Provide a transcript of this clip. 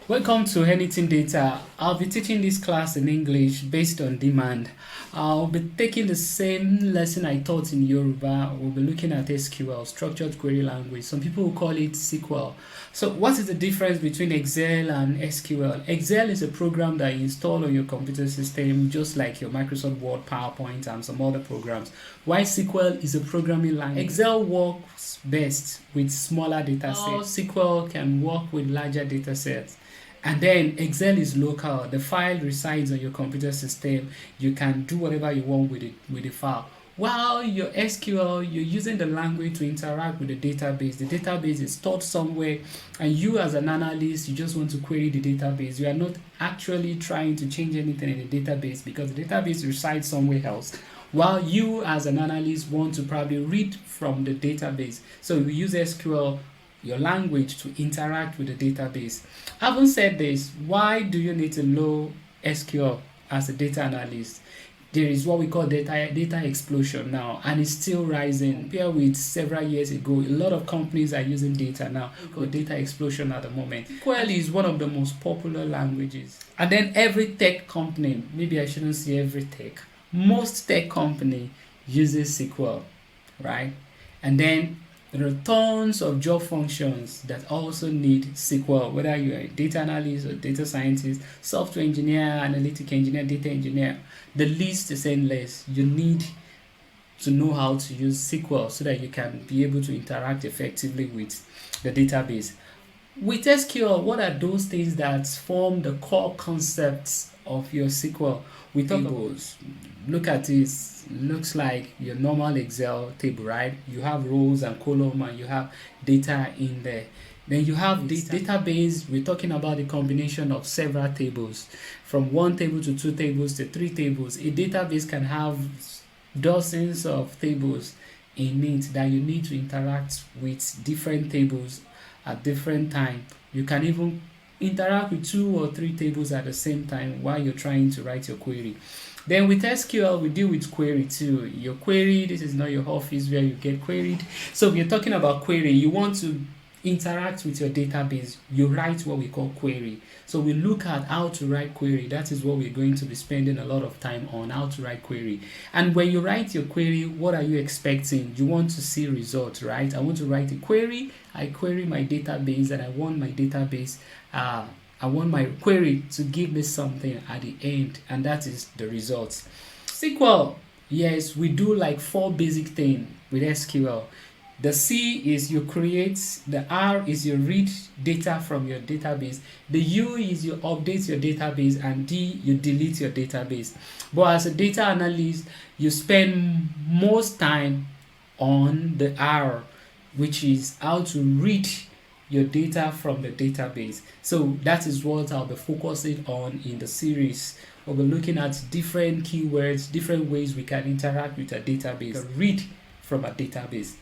Welcome to Anything Data. I'll be teaching this class in English based on demand. I'll be taking the same lesson I taught in Yoruba. We'll be looking at SQL, Structured Query Language. Some people will call it SQL. So what is the difference between Excel and SQL? Excel is a program that you install on your computer system just like your Microsoft Word, PowerPoint and some other programs. While SQL is a programming language. Excel works best with smaller data sets. SQL can work with larger data sets. And then Excel is local. The file resides on your computer system. You can do whatever you want with it with the file. While your SQL, you're using the language to interact with the database. The database is stored somewhere, and you as an analyst, you just want to query the database. You are not actually trying to change anything in the database because the database resides somewhere else. While you as an analyst want to probably read from the database. So we use SQL, your language, to interact with the database. Having said this, why do you need to know SQL as a data analyst? There is what we call data explosion now, and it's still rising. Compared with several years ago, a lot of companies are using data now. We call data explosion at the moment. SQL is one of the most popular languages. And then every tech company, maybe I shouldn't say every tech, most tech company uses SQL, right? And then there are tons of job functions that also need SQL, whether you're a data analyst or data scientist, software engineer, analytic engineer, data engineer. The list is endless. You need to know how to use SQL so that you can be able to interact effectively with the database. With SQL, what are those things that form the core concepts of your SQL? We talk tables. Look at this. Looks like your normal Excel table, right? You have rows and column, and you have data in there. Then you have this database. We're talking about the combination of several tables, from one table to two tables to three tables. A database can have dozens of tables in it that you need to interact with different tables at different time. You can even interact with two or three tables at the same time while you're trying to write your query. Then with SQL, we deal with query too. Your query, this is not your office where you get queried. So if you're talking about query, you want to interact with your database, you write what we call query. So we look at how to write query. That is what we're going to be spending a lot of time on, how to write query. And when you write your query, what are you expecting? You want to see results, right? I want to write a query. I query my database, and I want my database, I want my query to give me something at the end, and that is the results. SQL, yes, we do like four basic things with SQL. The C is you create, the R is you read data from your database, the U is you update your database, and D, you delete your database. But as a data analyst, you spend most time on the R, which is how to read your data from the database. So that is what I'll be focusing on in the series. We'll be looking at different keywords, different ways we can interact with a database, read from a database.